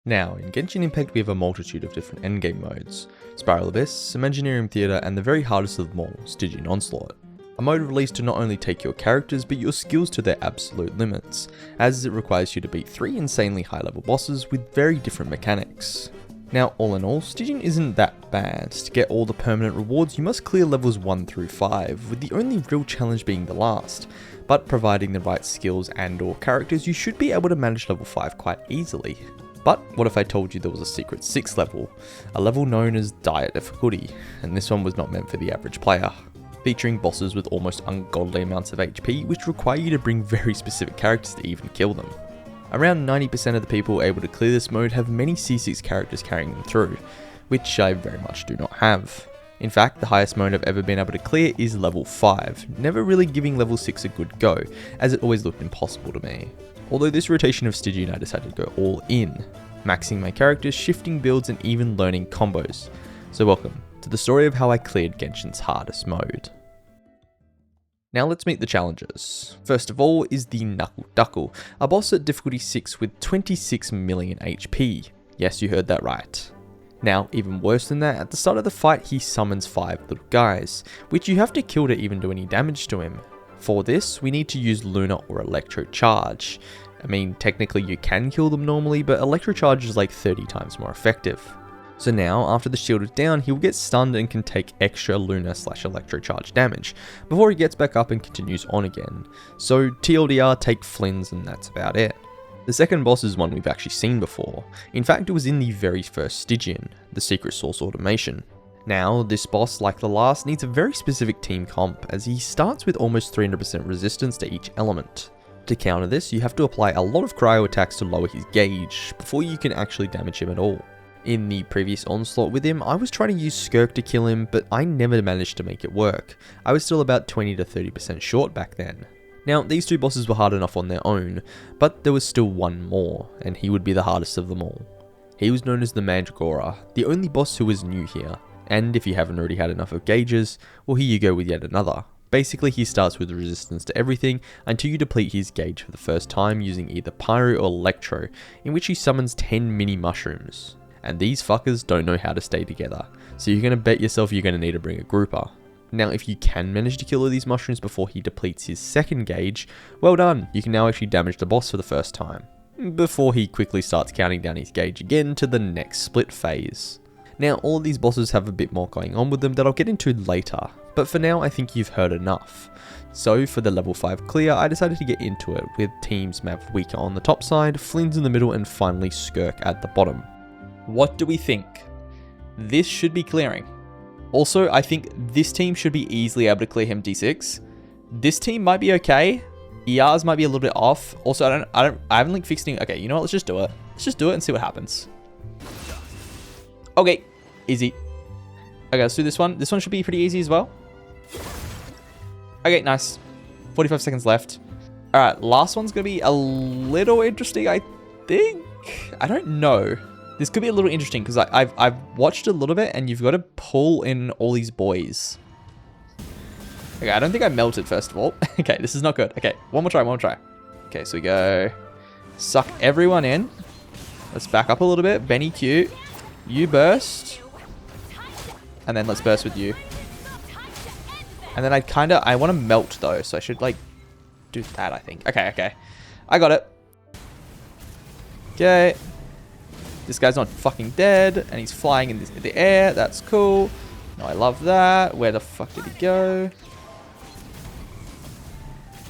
Now, in Genshin Impact we have a multitude of different endgame modes: Spiral Abyss, Imaginarium Theatre, and the very hardest of them all, Stygian Onslaught. A mode released to not only take your characters but your skills to their absolute limits, as it requires you to beat 3 insanely high level bosses with very different mechanics. Now, all in all, Stygian isn't that bad. To get all the permanent rewards you must clear levels 1 through 5, with the only real challenge being the last, but providing the right skills and or characters you should be able to manage level 5 quite easily. But what if I told you there was a secret 6th level, a level known as Dire Difficulty, and this one was not meant for the average player, featuring bosses with almost ungodly amounts of HP which require you to bring very specific characters to even kill them. Around 90% of the people able to clear this mode have many C6 characters carrying them through, which I very much do not have. In fact, the highest mode I've ever been able to clear is level 5, never really giving level 6 a good go, as it always looked impossible to me. Although this rotation of Stygian I decided to go all in, maxing my characters, shifting builds and even learning combos. So welcome to the story of how I cleared Genshin's hardest mode. Now let's meet the challengers. First of all is the Knuckle Duckle, a boss at difficulty 6 with 26 million HP. Yes, you heard that right. Now, even worse than that, at the start of the fight he summons 5 little guys, which you have to kill to even do any damage to him. For this, we need to use Lunar or Electro Charge. I mean, technically you can kill them normally, but Electro Charge is like 30 times more effective. So now, after the shield is down, he will get stunned and can take extra Lunar/Electro Charge damage, before he gets back up and continues on again. So TLDR, take Flins and that's about it. The second boss is one we've actually seen before. In fact, it was in the very first Stygian, the Secret Source Automation. Now, this boss, like the last, needs a very specific team comp, as he starts with almost 300% resistance to each element. To counter this, you have to apply a lot of cryo attacks to lower his gauge, before you can actually damage him at all. In the previous onslaught with him, I was trying to use Skirk to kill him, but I never managed to make it work. I was still about 20 to 30% short back then. Now, these two bosses were hard enough on their own, but there was still one more, and he would be the hardest of them all. He was known as the Mandragora, the only boss who was new here, and if you haven't already had enough of gauges, well, here you go with yet another. Basically, he starts with resistance to everything until you deplete his gauge for the first time using either Pyro or Electro, in which he summons 10 mini mushrooms. And these fuckers don't know how to stay together, so you're going to bet yourself you're going to need to bring a grouper. Now, if you can manage to kill all these mushrooms before he depletes his second gauge, well done, you can now actually damage the boss for the first time, before he quickly starts counting down his gauge again to the next split phase. Now, all of these bosses have a bit more going on with them that I'll get into later, but for now I think you've heard enough. So for the level 5 clear, I decided to get into it with teams Mavwika on the top side, Flins in the middle, and finally Skirk at the bottom. What do we think? This should be clearing. Also, I think this team should be easily able to clear him D6. This team might be okay. ERs might be a little bit off. Also, I haven't like fixed it. Okay, you know what? Let's just do it. Let's just do it and see what happens. Okay, easy. Okay, let's do this one. This one should be pretty easy as well. Okay, nice. 45 seconds left. All right, last one's gonna be a little interesting, I think. I don't know. This could be a little interesting because I've watched a little bit and you've got to pull in all these boys. Okay, I don't think I melted first of all. Okay, this is not good. Okay, one more try. Okay, so we go suck everyone in. Let's back up a little bit. Benny Q, you burst. And then let's burst with you. And then I want to melt though, so I should like do that, I think. Okay. I got it. Okay. This guy's not fucking dead, and he's flying in the air. That's cool. No, I love that. Where the fuck did he go?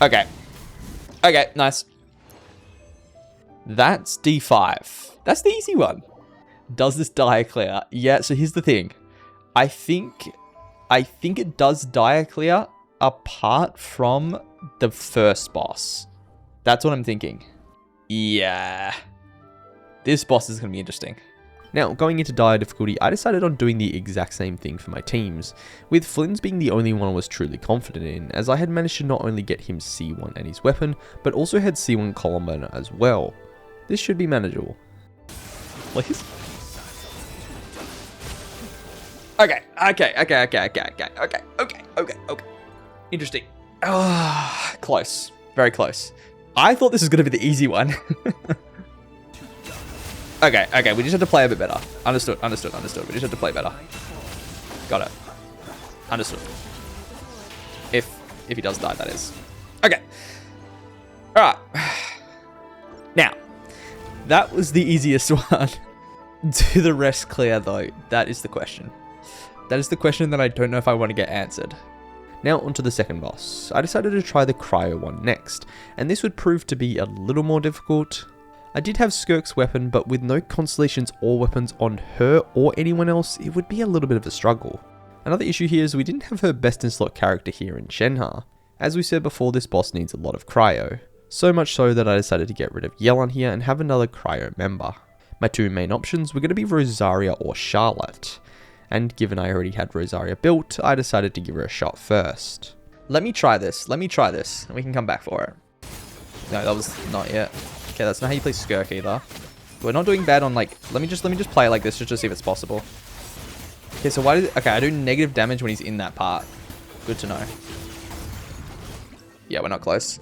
Okay. Okay, nice. That's D5. That's the easy one. Does this die clear? Yeah, so here's the thing. I think it does die clear apart from the first boss. That's what I'm thinking. Yeah. This boss is going to be interesting. Now, going into Dire Difficulty, I decided on doing the exact same thing for my teams, with Flins being the only one I was truly confident in, as I had managed to not only get him C1 and his weapon, but also had C1 column burner as well. This should be manageable. Please? Okay. Interesting. Close. Very close. I thought this was going to be the easy one. Okay, we just have to play a bit better. Understood. We just have to play better. Got it. Understood. If he does die, that is. Okay. Alright. Now, that was the easiest one. Do the rest clear, though? That is the question. That is the question that I don't know if I want to get answered. Now onto the second boss. I decided to try the cryo one next, and this would prove to be a little more difficult. I did have Skirk's weapon, but with no constellations or weapons on her or anyone else, it would be a little bit of a struggle. Another issue here is we didn't have her best in slot character here in Shenhe. As we said before, this boss needs a lot of cryo. So much so that I decided to get rid of Yelan here and have another cryo member. My two main options were going to be Rosaria or Charlotte. And given I already had Rosaria built, I decided to give her a shot first. Let me try this, and we can come back for it. No, that was not yet. Okay, that's not how you play Skirk either. We're not doing bad on like, let me just play it like this just to see if it's possible. Okay, so okay, I do negative damage when he's in that part. Good to know. Yeah, we're not close.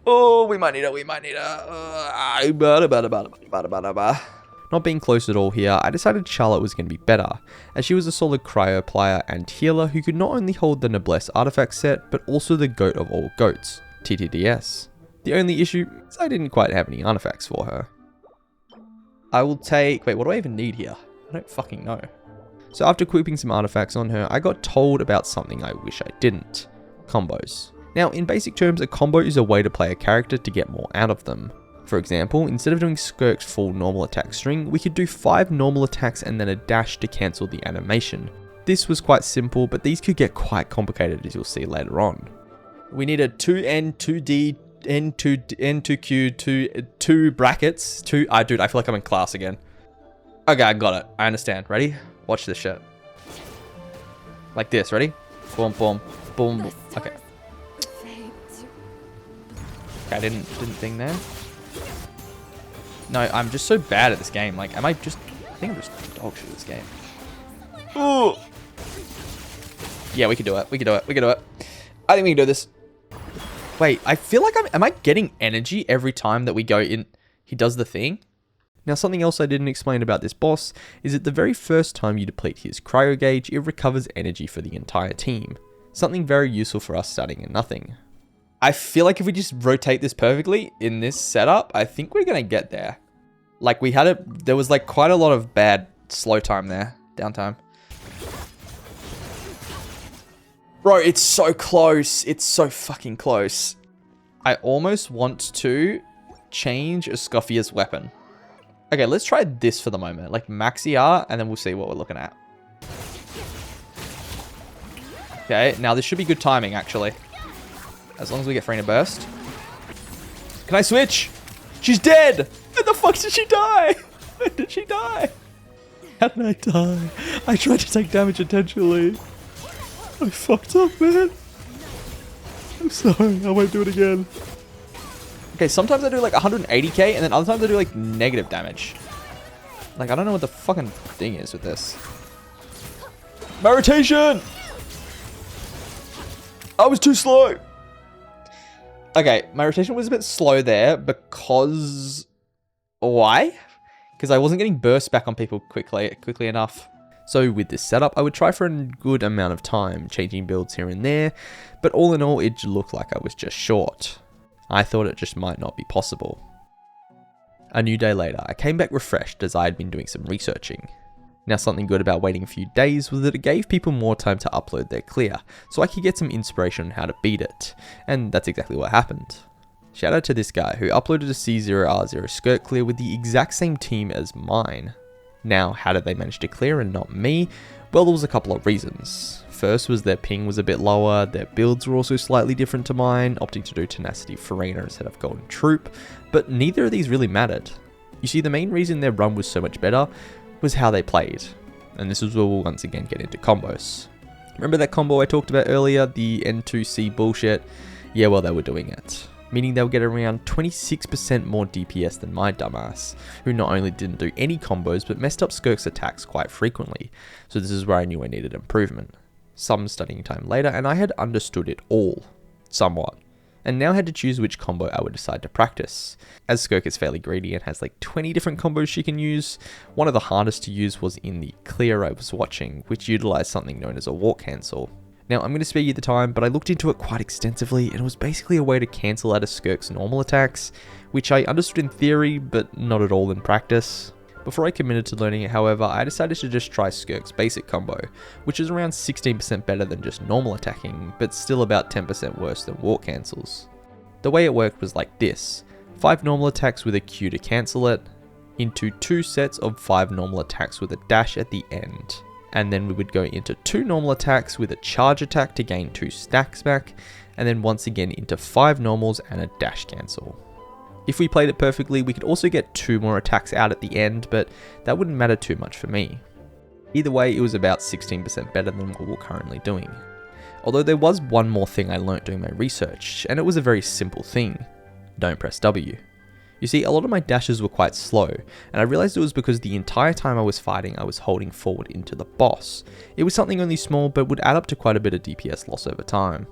Oh, we might need it, Not being close at all here, I decided Charlotte was going to be better, as she was a solid cryo player and healer who could not only hold the Noblesse artifact set, but also the goat of all goats, TTDS. The only issue is I didn't quite have any artifacts for her. I will take... Wait, what do I even need here? I don't fucking know. So after equipping some artifacts on her, I got told about something I wish I didn't. Combos. Now, in basic terms, a combo is a way to play a character to get more out of them. For example, instead of doing Skirk's full normal attack string, we could do 5 normal attacks and then a dash to cancel the animation. This was quite simple, but these could get quite complicated as you'll see later on. We need a 2N, 2D, N2, N2Q, 2 brackets, 2... dude, I feel like I'm in class again. Okay, I got it. I understand. Ready? Watch this shit. Like this, ready? Boom, boom, boom. Okay. Okay, I didn't think there. No, I'm just so bad at this game. Like, I think I'm just dog shit at this game. Ooh. Yeah, we can do it. I think we can do this. Wait, I feel like am I getting energy every time that we go in? He does the thing? Now, something else I didn't explain about this boss is that the very first time you deplete his cryo gauge, it recovers energy for the entire team. Something very useful for us starting in nothing. I feel like if we just rotate this perfectly in this setup, I think we're going to get there. Like there was like quite a lot of bad slow time there, downtime. Bro, it's so close. It's so fucking close. I almost want to change Escofia's weapon. Okay, let's try this for the moment. Like Maxi R, and then we'll see what we're looking at. Okay, now this should be good timing, actually. As long as we get Farina burst. Can I switch? She's dead! When the fuck did she die? When did she die? How did I die? I tried to take damage intentionally. I fucked up, man. I'm sorry, I won't do it again. Okay, sometimes I do like 180k, and then other times I do like negative damage. Like, I don't know what the fucking thing is with this. My rotation! I was too slow. Okay, my rotation was a bit slow there because... Why? Because I wasn't getting burst back on people quickly enough. So with this setup, I would try for a good amount of time, changing builds here and there, but all in all, it looked like I was just short. I thought it just might not be possible. A new day later, I came back refreshed as I had been doing some researching. Now, something good about waiting a few days was that it gave people more time to upload their clear, so I could get some inspiration on how to beat it, and that's exactly what happened. Shout out to this guy who uploaded a C0R0 skirt clear with the exact same team as mine. Now, how did they manage to clear and not me? Well, there was a couple of reasons. First was their ping was a bit lower, their builds were also slightly different to mine, opting to do Tenacity Farina instead of Golden Troop, but neither of these really mattered. You see, the main reason their run was so much better was how they played, and this is where we'll once again get into combos. Remember that combo I talked about earlier, the N2C bullshit? Yeah, well, they were doing it. Meaning they'll get around 26% more DPS than my dumbass, who not only didn't do any combos, but messed up Skirk's attacks quite frequently, so this is where I knew I needed improvement. Some studying time later, and I had understood it all. Somewhat. and now had to choose which combo I would decide to practice. As Skirk is fairly greedy and has like 20 different combos she can use, one of the hardest to use was in the clear I was watching, which utilised something known as a walk cancel. Now I'm going to spare you the time, but I looked into it quite extensively, and it was basically a way to cancel out of Skirk's normal attacks, which I understood in theory, but not at all in practice. Before I committed to learning it, however, I decided to just try Skirk's basic combo, which is around 16% better than just normal attacking, but still about 10% worse than walk cancels. The way it worked was like this: 5 normal attacks with a Q to cancel it, into 2 sets of 5 normal attacks with a dash at the end. And then we would go into 2 normal attacks with a charge attack to gain 2 stacks back, and then once again into 5 normals and a dash cancel. If we played it perfectly, we could also get 2 more attacks out at the end, but that wouldn't matter too much for me. Either way, it was about 16% better than what we're currently doing. Although there was one more thing I learnt doing my research, and it was a very simple thing: don't press W. You see, a lot of my dashes were quite slow, and I realized it was because the entire time I was fighting I was holding forward into the boss. It was something only small, but would add up to quite a bit of DPS loss over time.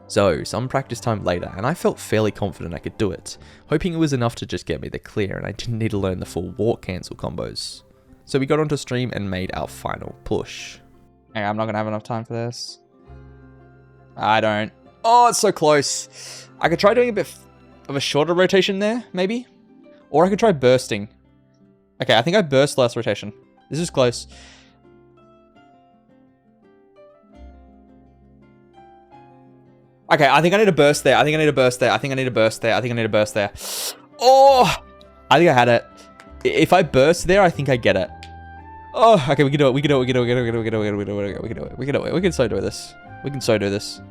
So, some practice time later, and I felt fairly confident I could do it, hoping it was enough to just get me the clear and I didn't need to learn the full walk cancel combos. So we got onto stream and made our final push. Hey, I'm not going to have enough time for this. I don't. Oh, it's so close. I could try doing a bit of a shorter rotation there, maybe? Or I could try bursting. Okay, I think I burst last rotation. This is close. Okay, I think I need a burst there. I think I need a burst there. I think I need a burst there. I think I need a burst there. Oh! I think I had it. If I burst there, I think I get it. Oh, okay, we can do it. We can do it. We can do it. We can do it. We can do it. We can do it. We can do it. We can so do this. We can so do this.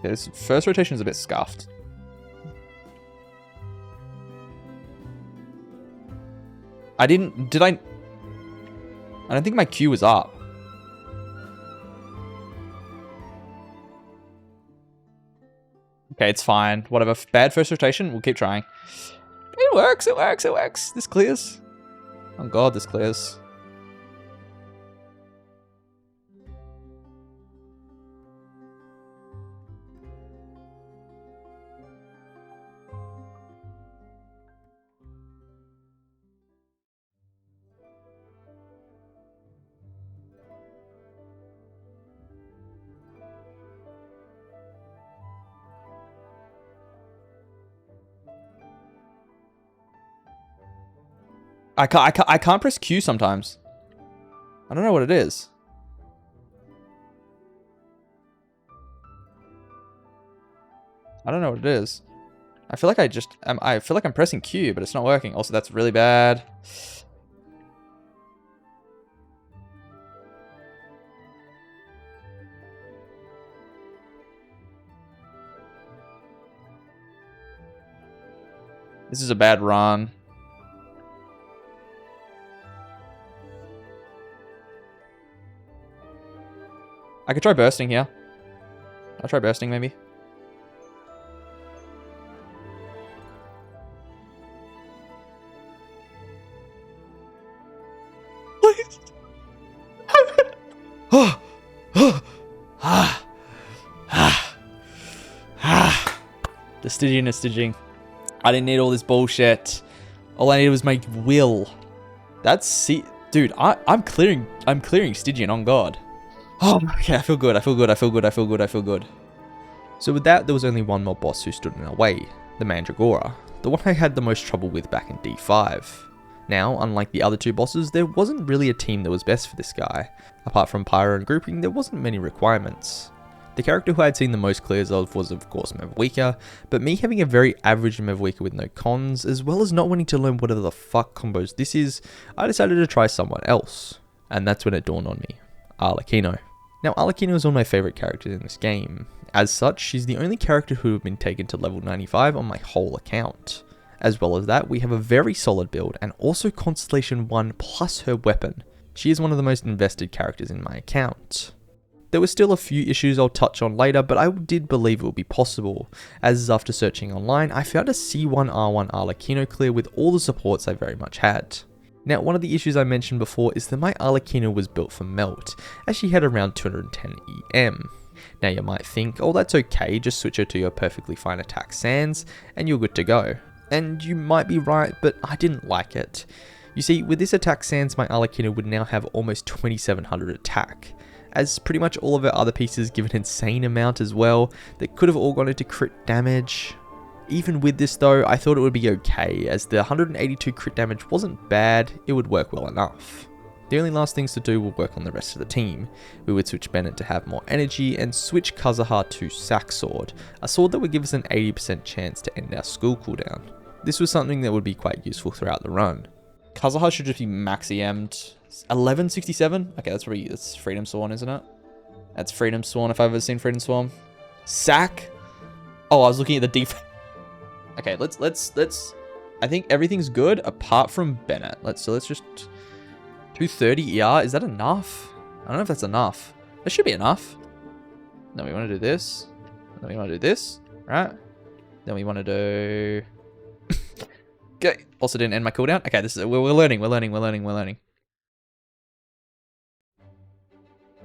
This first rotation is a bit scuffed. I don't think my Q was up. Okay, it's fine. Whatever. Bad first rotation. We'll keep trying. It works. It works. It works. This clears. Oh god, this clears. I can't press Q sometimes. I don't know what it is. I don't know what it is. I feel like I feel like I'm pressing Q, but it's not working. Also, that's really bad. This is a bad run. I could try bursting here. I'll try bursting maybe. Please. The stitching is stitching. I didn't need all this bullshit. All I needed was my will. That's dude, I'm clearing Stygian on God. Oh, okay, I feel good, I feel good, I feel good, I feel good, I feel good. So with that, there was only one more boss who stood in our way, the Mandragora, the one I had the most trouble with back in D5. Now, unlike the other 2 bosses, there wasn't really a team that was best for this guy. Apart from Pyro and grouping, there wasn't many requirements. The character who I had seen the most clears of was of course Mevweaker, but me having a very average Mevweaker with no cons, as well as not wanting to learn whatever the fuck combos this is, I decided to try someone else. And that's when it dawned on me. Arlecchino. Now, Arlecchino is one of my favourite characters in this game. As such, she's the only character who have been taken to level 95 on my whole account. As well as that, we have a very solid build and also Constellation 1 plus her weapon. She is one of the most invested characters in my account. There were still a few issues I'll touch on later, but I did believe it would be possible, as after searching online, I found a C1R1 Arlecchino clear with all the supports I very much had. Now, one of the issues I mentioned before is that my Arlecchino was built for melt, as she had around 210 EM. Now you might think, oh that's okay, just switch her to your perfectly fine attack Sans, and you're good to go. And you might be right, but I didn't like it. You see, with this attack Sans, my Arlecchino would now have almost 2700 attack, as pretty much all of her other pieces give an insane amount as well, that could have all gone into crit damage. Even with this though, I thought it would be okay, as the 182 crit damage wasn't bad, it would work well enough. The only last things to do will work on the rest of the team. We would switch Bennett to have more energy and switch Kazuha to Sack Sword, a sword that would give us an 80% chance to end our school cooldown. This was something that would be quite useful throughout the run. Kazuha should just be max EM'd. 1167? Okay, that's Freedom Sworn, isn't it? That's Freedom Sworn if I've ever seen Freedom Sworn. Sack? Oh, I was looking at the defense. Okay, let's I think everything's good apart from Bennett. Let's just 230 ER, is that enough? I don't know if that's enough. That should be enough. Then we want to do this. Then we want to do this, right? Then we want to do okay. Also didn't end my cooldown. Okay, this is we're learning.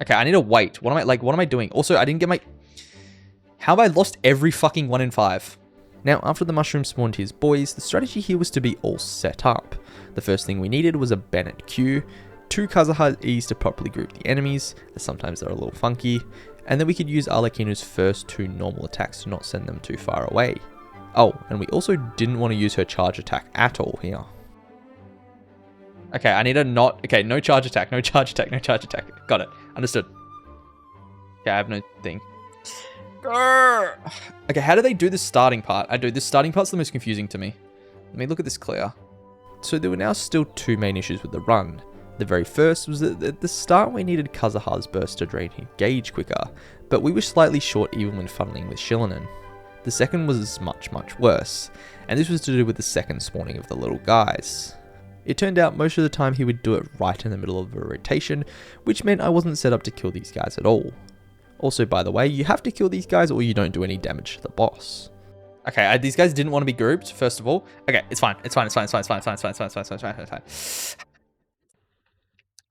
Okay, I need to wait. What am I doing? Also, I didn't get my... How have I lost every fucking 1 in 5? Now, after the mushroom spawned his boys, the strategy here was to be all set up. The first thing we needed was a Bennett Q, 2 Kazuha E's to properly group the enemies, as sometimes they're a little funky, and then we could use Arlecchino's first 2 normal attacks to not send them too far away. Oh, and we also didn't want to use her charge attack at all here. Okay, I need a not... Okay, no charge attack, no charge attack, no charge attack. Got it. Understood. Okay, I have no thing. Okay, how do they do this starting part? This starting part's the most confusing to me. Let me look at this clear. So there were now still 2 main issues with the run. The very first was that at the start we needed Kazuha's burst to drain his gauge quicker, but we were slightly short even when funneling with Shillinen. The second was much worse, and this was to do with the second spawning of the little guys. It turned out most of the time he would do it right in the middle of a rotation, which meant I wasn't set up to kill these guys at all. Also, by the way, you have to kill these guys or you don't do any damage to the boss. Okay, these guys didn't want to be grouped, first of all. Okay, it's fine.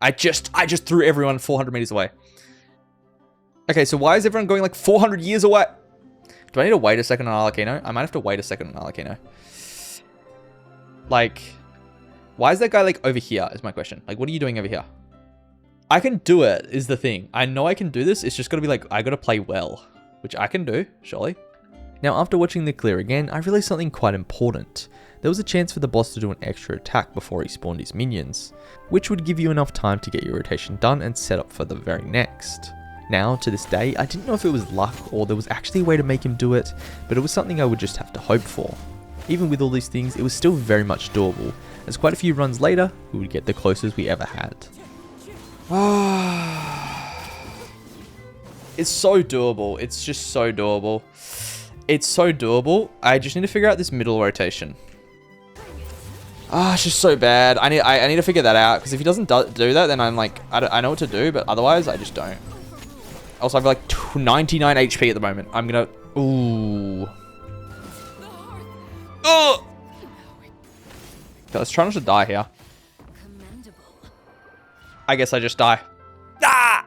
I just threw everyone 400 meters away. Okay, so why is everyone going like 400 years away? Do I need to wait a second on Arlecchino? I might have to wait a second on Arlecchino. Like, why is that guy like over here is my question. Like, what are you doing over here? I can do it, is the thing. I know I can do this. It's just gotta be like, I gotta play well, which I can do, surely. Now, after watching the clear again, I realized something quite important. There was a chance for the boss to do an extra attack before he spawned his minions, which would give you enough time to get your rotation done and set up for the very next. Now, to this day, I didn't know if it was luck or there was actually a way to make him do it, but it was something I would just have to hope for. Even with all these things, it was still very much doable, as quite a few runs later, we would get the closest we ever had. It's so doable. It's just so doable. It's so doable. I just need to figure out this middle rotation. It's just so bad. I need to figure that out, because if he doesn't do that, then I'm like, I know what to do, but otherwise I just don't. Also, I've like 99 HP at the moment. I'm gonna... Ooh. Ugh! Okay, let's try not to die here. I guess I just die. Ah!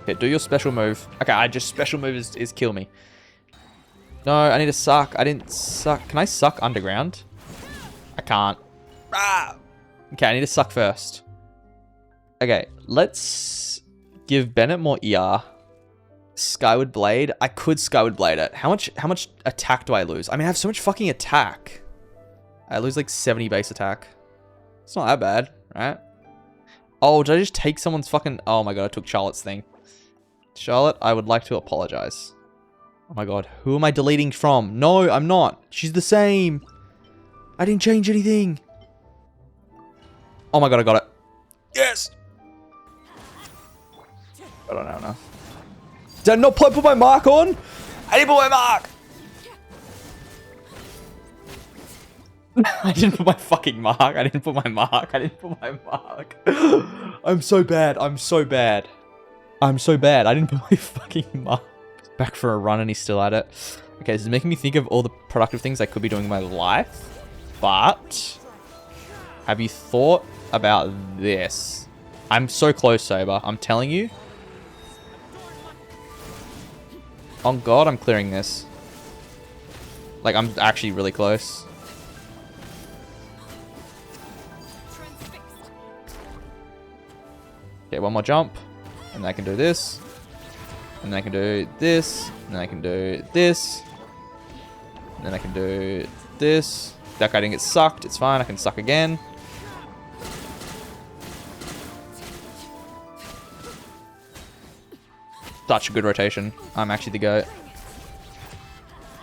Okay, do your special move. Okay, special move is kill me. No, I need to suck. I didn't suck. Can I suck underground? I can't. Ah! Okay, I need to suck first. Okay, let's give Bennett more ER. Skyward Blade. I could Skyward Blade it. How much attack do I lose? I mean, I have so much fucking attack. I lose like 70 base attack. It's not that bad, right? Oh, did I just take someone's fucking... Oh my god, I took Charlotte's thing. Charlotte, I would like to apologize. Oh my god, who am I deleting from? No, I'm not. She's the same. I didn't change anything. Oh my god, I got it. Yes! I don't know. Did I not put my mark on? I didn't put my mark! I didn't put my fucking mark. I didn't put my mark. I'm so bad. I'm so bad. I didn't believe fucking him up. Back for a run and he's still at it. Okay, this is making me think of all the productive things I could be doing in my life. But have you thought about this? I'm so close, Saber. I'm telling you. On God, I'm clearing this. Like, I'm actually really close. Okay, one more jump. And I can do this. And then I can do this. And then I can do this. And then I can do this. That guy didn't get sucked. It's fine. I can suck again. Such a good rotation. I'm actually the GOAT.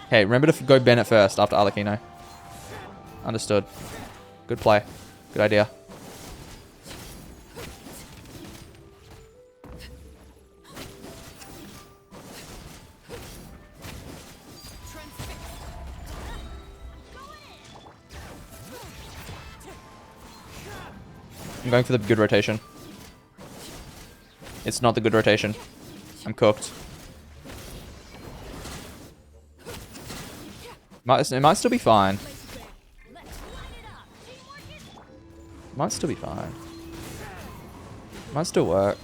Okay, remember to go Bennett first after Arlecchino. Understood. Good play. Good idea. I'm going for the good rotation. It's not the good rotation. I'm cooked. It might still be fine. Might still be fine. Might still work.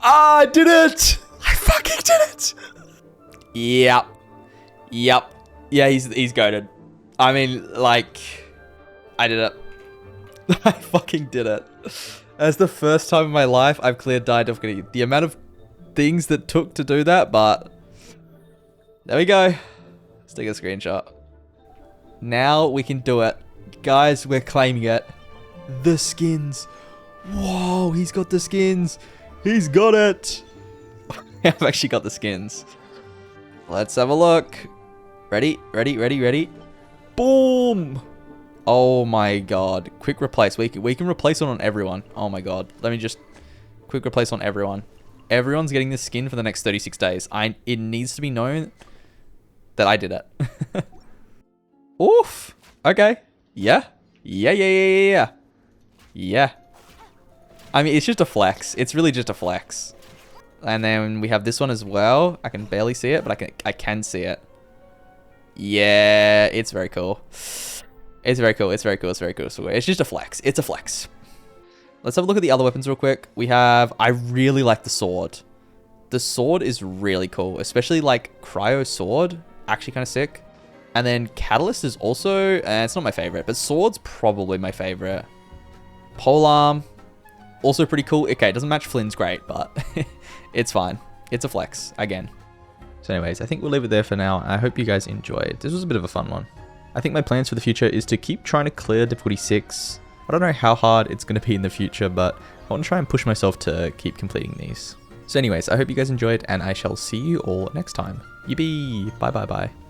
I did it! I fucking did it! Yep. Yep. Yeah, he's goated. I mean, like, I did it. I fucking did it. That's the first time in my life I've cleared dire difficulty. The amount of things that took to do that, but there we go. Let's take a screenshot. Now we can do it. Guys, we're claiming it. The skins. Whoa, he's got the skins. He's got it. I've actually got the skins. Let's have a look. Ready? Ready? Ready? Ready? Boom. Oh my god. Quick replace. We can replace it on everyone. Oh my god. Let me just quick replace on everyone. Everyone's getting this skin for the next 36 days. It needs to be known that I did it. Oof. Okay. Yeah. Yeah, yeah, yeah, yeah, yeah. Yeah. I mean, it's just a flex. It's really just a flex. And then we have this one as well. I can barely see it, but I can see it. Yeah, it's very cool. It's very cool. It's very cool. It's very cool. So it's just a flex. It's a flex. Let's have a look at the other weapons real quick. We have... I really like the sword. The sword is really cool. Especially like cryo sword. Actually kind of sick. And then catalyst is also... it's not my favorite, but sword's probably my favorite. Polearm. Also pretty cool. Okay, it doesn't match Flynn's great, but it's fine. It's a flex, again. So anyways, I think we'll leave it there for now. I hope you guys enjoyed. This was a bit of a fun one. I think my plans for the future is to keep trying to clear difficulty 6. I don't know how hard it's going to be in the future, but I want to try and push myself to keep completing these. So anyways, I hope you guys enjoyed, and I shall see you all next time. Yippee! Bye bye bye.